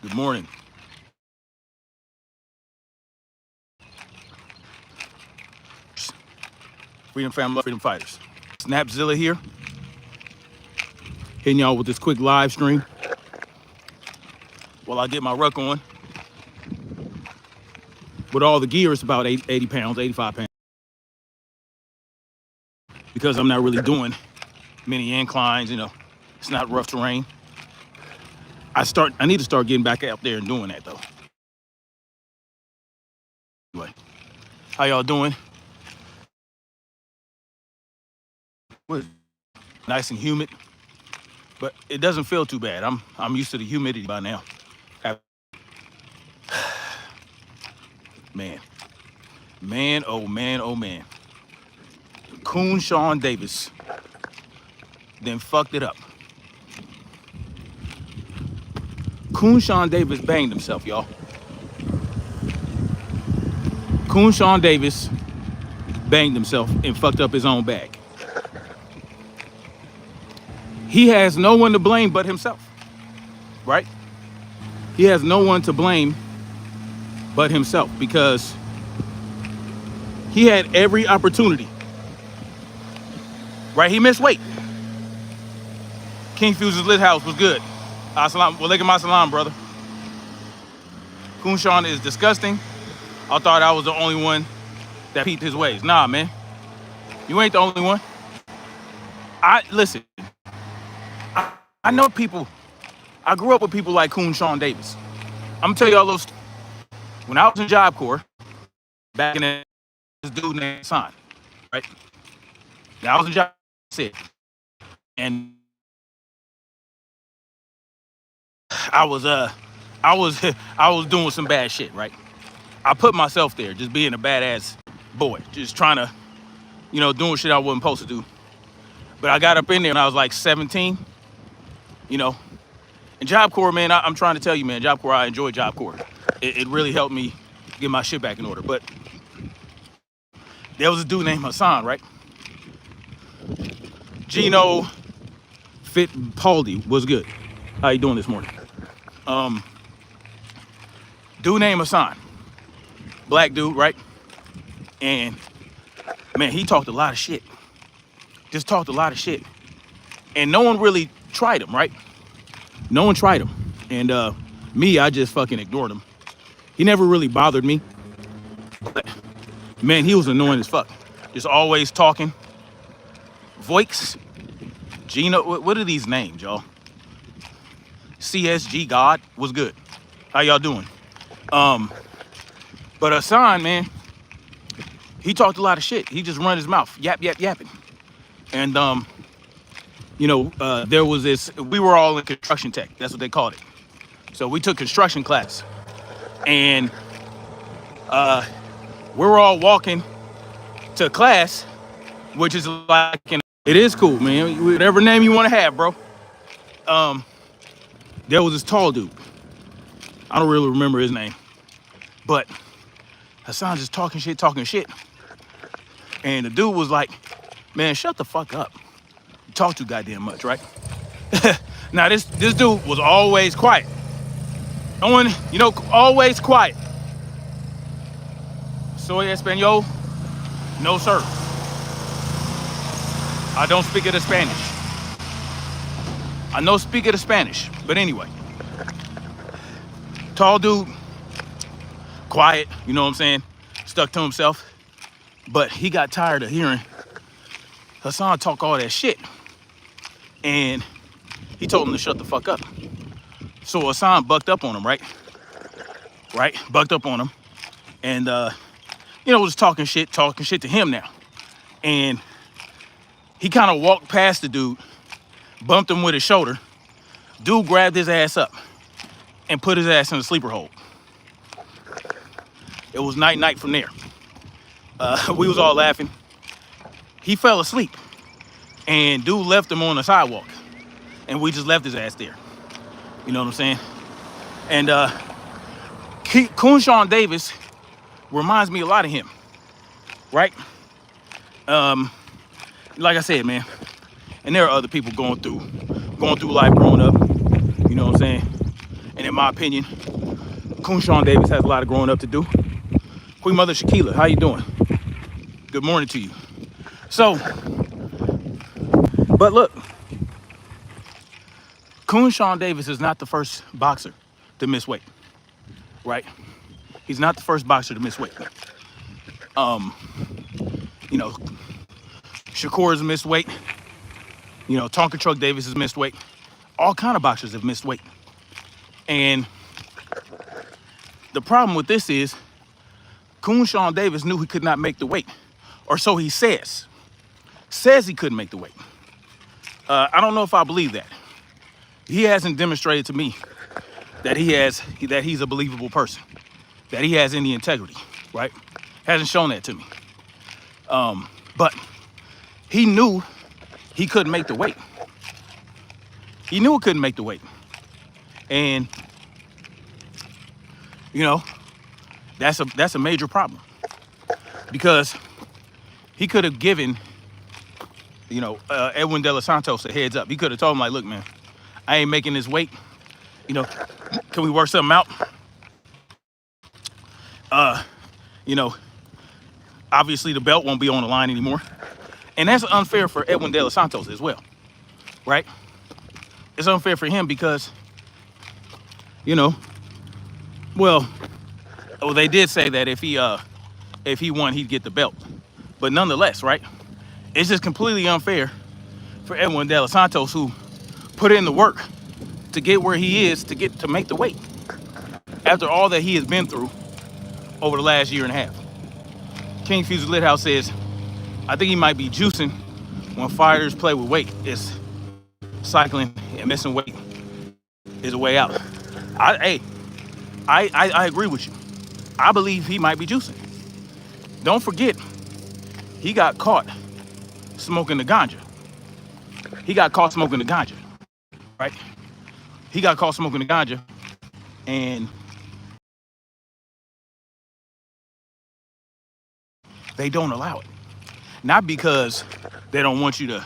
Good morning. Freedom Family, Freedom Fighters. Snapzilla here, hitting y'all with this quick live stream while I get my ruck on. With all the gear, it's about 80 pounds, 85 pounds. Because I'm not really doing many inclines, it's not rough terrain. I need to start getting back out there and doing that though. Anyway, how y'all doing? Nice and humid, but it doesn't feel too bad. I'm used to the humidity by now. Man, oh man. Keyshawn Davis then fucked it up. Keyshawn Davis banged himself, y'all. Keyshawn Davis banged himself and fucked up his own bag. He has no one to blame but himself, right? He has no one to blame but himself because he had every opportunity, right? He missed weight. King Fuse's Lit House was good. Walaikum assalam, brother. Keyshawn is disgusting. I thought I was the only one that peeped his ways. Nah, man. You ain't the only one. Listen. I know people. I grew up with people like Keyshawn Davis. I'm gonna tell y'all a little story. When I was in Job Corps, back in this dude named Hassan, right? Now I was in Job Corps, and I was doing some bad shit, right? I put myself there, just being a badass boy, just trying to, doing shit I wasn't supposed to do. But I got up in there and I was like 17, And Job Corps, man, I'm trying to tell you, man, Job Corps, I enjoy Job Corps. It really helped me get my shit back in order. But there was a dude named Hassan, right? Gino Fittipaldi was good. How you doing this morning? Dude named Hassan. Black dude, right? And, man, he talked a lot of shit. Just talked a lot of shit. And no one really tried him, right? No one tried him. And I just fucking ignored him. He never really bothered me. But, man, he was annoying as fuck. Just always talking. Voix. Gino, what are these names, y'all? CSG God was good. How y'all doing? But Hassan, man, he talked a lot of shit. He just run his mouth, yapping. And, there was this, we were all in construction tech. That's what they called it. So we took construction class. And we were all walking to class, which is like, it is cool, man. Whatever name you want to have, bro. There was this tall dude. I don't really remember his name. But Hassan just talking shit. And the dude was like, man, shut the fuck up. You talk too goddamn much, right? Now, this dude was always quiet. Always quiet. Soy Espanol? No, sir. I don't speak of the Spanish. I know speak of the Spanish, but anyway. Tall dude, quiet, you know what I'm saying? Stuck to himself. But he got tired of hearing Hassan talk all that shit. And he told him to shut the fuck up. So Hassan bucked up on him, right? Bucked up on him. And, was talking shit to him now. And he kind of walked past the dude, bumped him with his shoulder. Dude grabbed his ass up and put his ass in a sleeper hold. It was night from there. We was all laughing. He fell asleep. And dude left him on the sidewalk. And we just left his ass there. You know what I'm saying? And Keyshawn Davis reminds me a lot of him. Right? Like I said, man. And there are other people going through life growing up. You know what I'm saying? And in my opinion, Keyshawn Davis has a lot of growing up to do. Queen Mother Shaquila, how you doing? Good morning to you. So, but look, Keyshawn Davis is not the first boxer to miss weight, right? He's not the first boxer to miss weight. You know, Shakur has missed weight. You know, Tonka Truck Davis has missed weight. All kind of boxers have missed weight. And the problem with this is Keyshawn Davis knew he could not make the weight, or so he says. Says he couldn't make the weight. I don't know if I believe that. He hasn't demonstrated to me that he's a believable person, that he has any integrity, right? Hasn't shown that to me. But he knew he couldn't make the weight. He knew he couldn't make the weight. And, you know, that's a major problem, because he could have given, you know, Edwin De Los Santos a heads up. He could have told him, like, look, man, I ain't making this weight. You know, can we work something out? You know, obviously the belt won't be on the line anymore. And that's unfair for Edwin De Los Santos as well, right? It's unfair for him because, you know, well, they did say that if he won, he'd get the belt. But nonetheless, right? It's just completely unfair for Edwin De Los Santos, who put in the work to get where he is, to make the weight, after all that he has been through over the last year and a half. King Fuser Lithouse says, I think he might be juicing when fighters play with weight. It's cycling and missing weight is a way out. I agree with you. I believe he might be juicing. Don't forget, he got caught smoking the ganja. He got caught smoking the ganja, right? He got caught smoking the ganja, and they don't allow it. Not because they don't want you to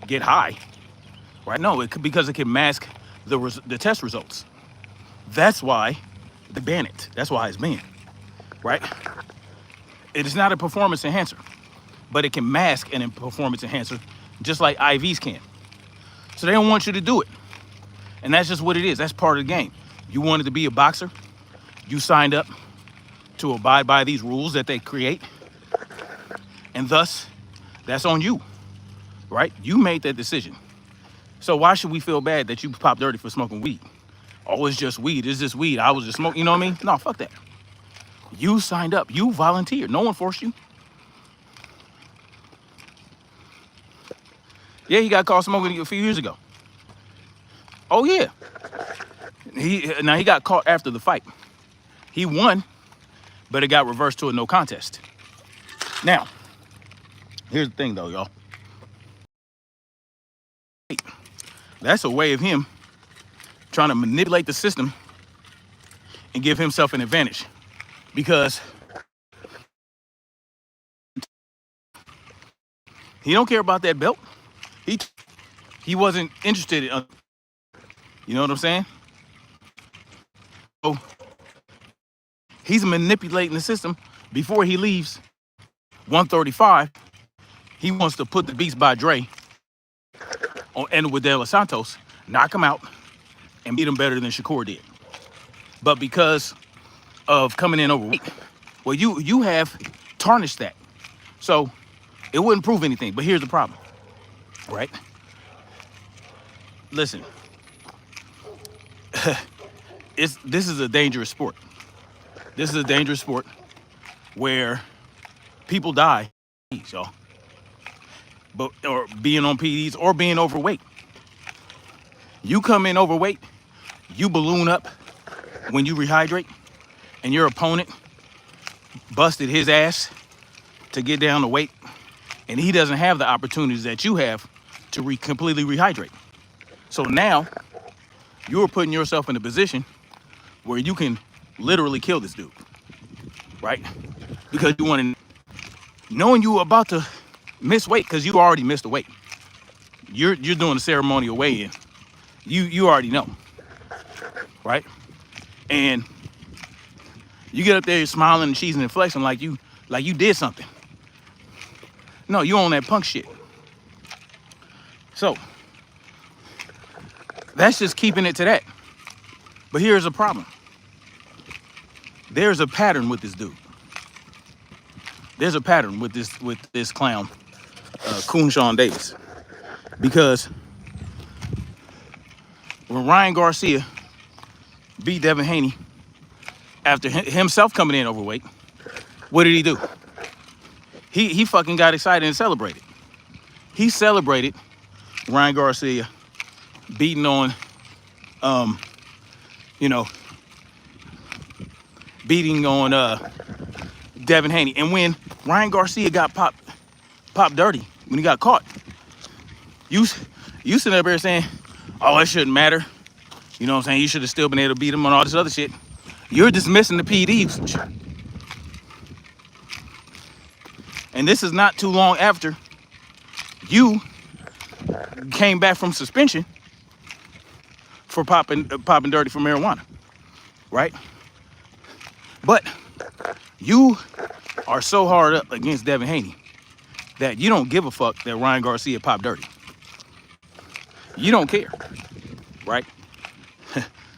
get high, right? No, because it can mask the test results. That's why they ban it. That's why it's banned, right? It is not a performance enhancer, but it can mask a performance enhancer just like IVs can. So they don't want you to do it. And that's just what it is. That's part of the game. You wanted to be a boxer. You signed up to abide by these rules that they create. And thus, that's on you, right? You made that decision. So why should we feel bad that you popped dirty for smoking weed? Oh, it's just weed. It's just weed. I was just smoking. You know what I mean? No, fuck that. You signed up. You volunteered. No one forced you. Yeah, he got caught smoking a few years ago. Oh, yeah. Now, he got caught after the fight. He won, but it got reversed to a no contest. Now, here's the thing, though, y'all. That's a way of him trying to manipulate the system and give himself an advantage, because he don't care about that belt. He wasn't interested in, you know what I'm saying? So he's manipulating the system. Before he leaves 135, he wants to put the beats by Dre on Edwin De Los Santos, knock him out, and beat him better than Shakur did. But because of coming in overweight, well, you have tarnished that. So it wouldn't prove anything. But here's the problem, right? Listen, this is a dangerous sport. This is a dangerous sport where people die, y'all. Or being on PEDs or being overweight. You come in overweight, you balloon up when you rehydrate, and your opponent busted his ass to get down to weight, and he doesn't have the opportunities that you have to completely rehydrate. So now you're putting yourself in a position where you can literally kill this dude, right? Because you want to, knowing you about to miss weight, because you already missed the weight. You're doing a ceremonial weigh-in. You already know, right? And you get up there smiling and cheesing and flexing like you did something. No, you on that punk shit. So that's just keeping it to that. But here's a problem. There's a pattern with this dude. There's a pattern with this clown, Keyshawn Davis. Because when Ryan Garcia beat Devin Haney after himself coming in overweight, what did he do? He fucking got excited and celebrated. He celebrated Ryan Garcia beating on, beating on Devin Haney. And when Ryan Garcia got popped dirty, when he got caught, you sitting up there saying, oh, it shouldn't matter. You know what I'm saying? You should have still been able to beat him on all this other shit. You're dismissing the PD usage. And this is not too long after you came back from suspension for popping dirty for marijuana, right? But you are so hard up against Devin Haney that you don't give a fuck that Ryan Garcia popped dirty. You don't care, right?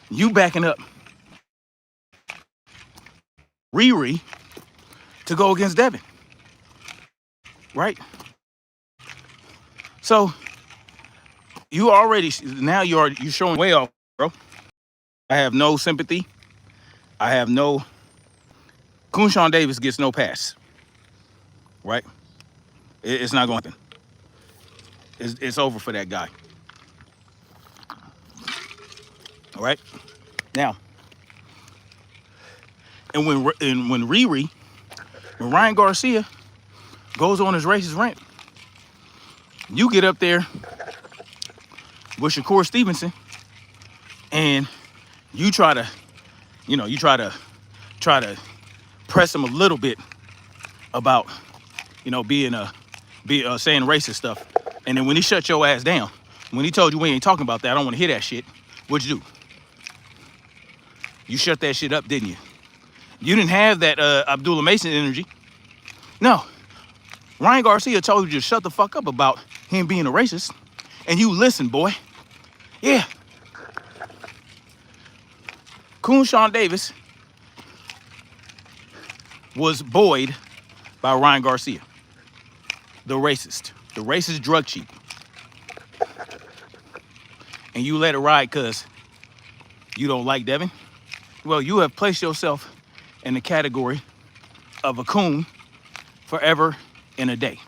You backing up Riri to go against Devin, right? So you already, now you're showing way off, bro. I have no sympathy. I have no, Keyshawn Davis gets no pass, right? It's not going to happen. It's over for that guy. All right? Now, and when Ryan Garcia goes on his racist rant, you get up there with Shakur Stevenson and you try to press him a little bit about, saying racist stuff. And then when he shut your ass down, when he told you we ain't talking about that, I don't want to hear that shit, what'd you do? You shut that shit up, didn't you? You didn't have that Abdullah Mason energy. No. Ryan Garcia told you to shut the fuck up about him being a racist. And you listen, boy. Yeah. Keyshawn Davis was buoyed by Ryan Garcia, the racist drug cheat. And you let it ride because you don't like Devin? Well, you have placed yourself in the category of a coon forever and a day.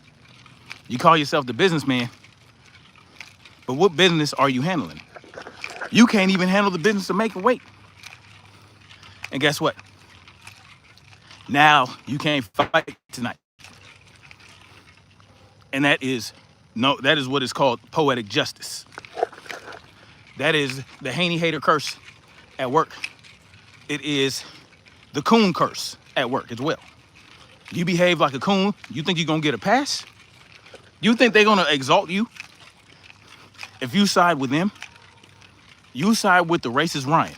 You call yourself the businessman, but what business are you handling? You can't even handle the business of making weight. And guess what? Now you can't fight tonight. And that is what is called poetic justice. That is the Haney hater curse at work. It is the coon curse at work as well. You behave like a coon, you think you're gonna get a pass? You think they're gonna exalt you? If you side with them, you side with the racist Ryan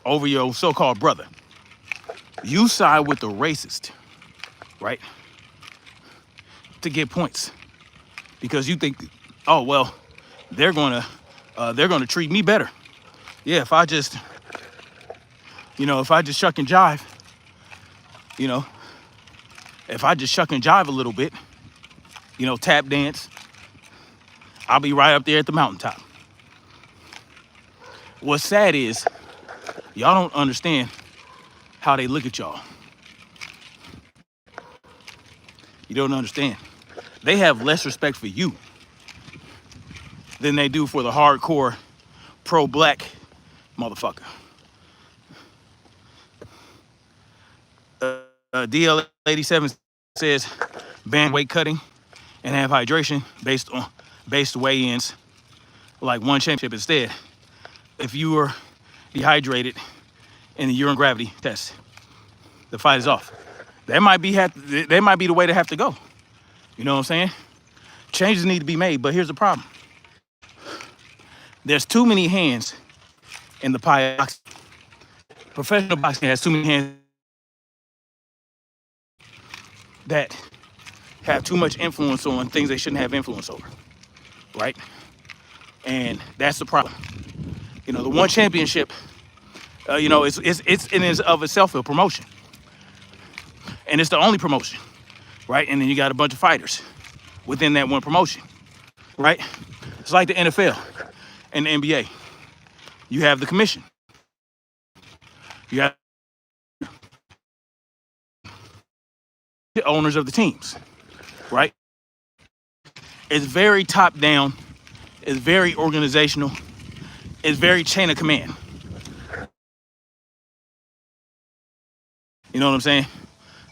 over your so-called brother. You side with the racist, right? To get points. Because you think, oh, well, they're gonna treat me better. Yeah, if I just shuck and jive, if I just shuck and jive a little bit, tap dance, I'll be right up there at the mountaintop. What's sad is y'all don't understand how they look at y'all. You don't understand. They have less respect for you than they do for the hardcore pro-black motherfucker. DL87 says ban weight cutting and have hydration based weigh-ins like one championship instead. If you were dehydrated in the urine gravity test, the fight is off. That might be the way to have to go. You know what I'm saying? Changes need to be made, but here's the problem. There's too many hands in the pie of boxing. Professional boxing has too many hands that have too much influence on things they shouldn't have influence over, right? And that's the problem. You know, the one championship, you know, it's in and of itself a promotion, and it's the only promotion, right? And then you got a bunch of fighters within that one promotion, right? It's like the NFL and the NBA. You have the commission. You have the owners of the teams, right? It's very top down. It's very organizational. It's very chain of command. You know what I'm saying?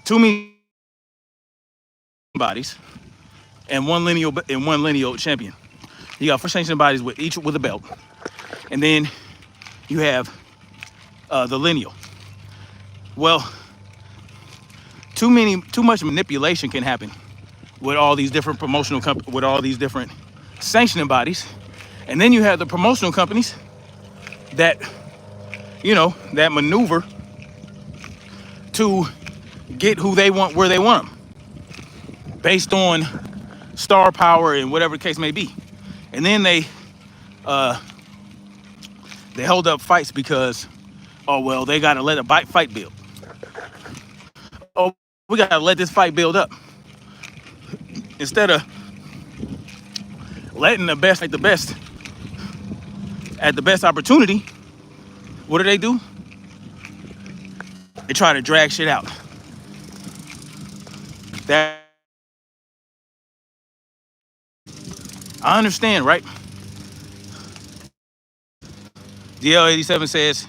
Too many bodies and one lineal champion. You got 4 sanctioned bodies with each with a belt, and then you have the lineal. Well, too much manipulation can happen with all these different promotional with all these different sanctioning bodies, and then you have the promotional companies that, you know, that maneuver to get who they want where they want them based on star power and whatever the case may be. And then they hold up fights because, oh, well, they got to let a fight build. Oh, we got to let this fight build up. Instead of letting the best at the best at the best opportunity, what do? They try to drag shit out. That I understand, right? DL87 says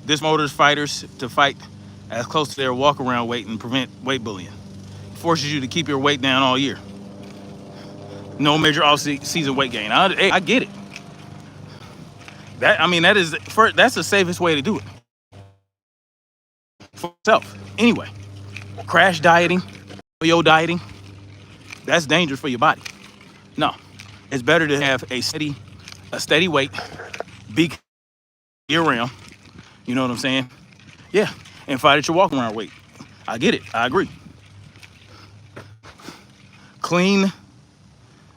this motivates fighters to fight as close to their walk-around weight and prevent weight bullying. It forces you to keep your weight down all year. No major off-season weight gain. I get it. That's the safest way to do it for yourself. Anyway, crash dieting, yo dieting, that's dangerous for your body. No, it's better to have a steady weight, be year-round. You know what I'm saying? Yeah, and fight at your walk-around weight. I get it. I agree. Clean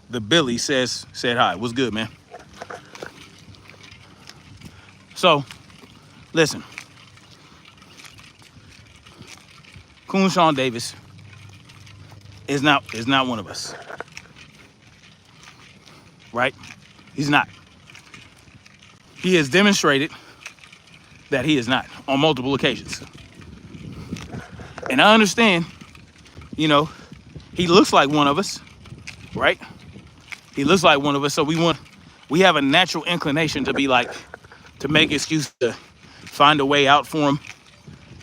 the Billy said hi. What's good, man? So, listen. Keyshawn Davis is not one of us. Right? He's not. He has demonstrated that he is not on multiple occasions. And I understand, you know, he looks like one of us, right? He looks like one of us, so we have a natural inclination to be like, to make excuses, to find a way out for him.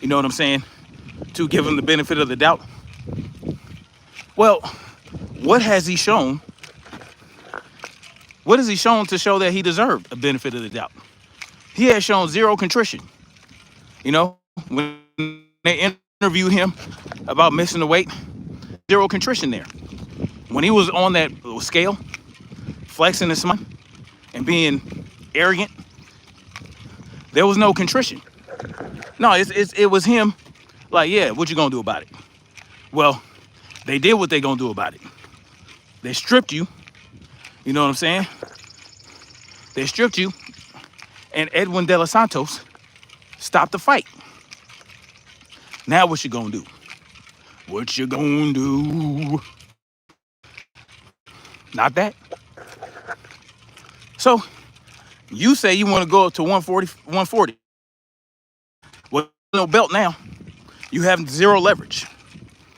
You know what I'm saying? To give him the benefit of the doubt. Well, what has he shown? What has he shown to show that he deserved a benefit of the doubt? He has shown zero contrition. You know, when they interviewed him about missing the weight, zero contrition there. When he was on that scale, flexing his smile and being arrogant, there was no contrition. No, it was him like, yeah, what you gonna do about it? Well, they did what they gonna do about it. They stripped you. You know what I'm saying? They stripped you, and Edwin De Los Santos stopped the fight. Now what you gonna do? What you gonna do? Not that. So, you say you want to go up to 140. Well, no belt now. You have zero leverage.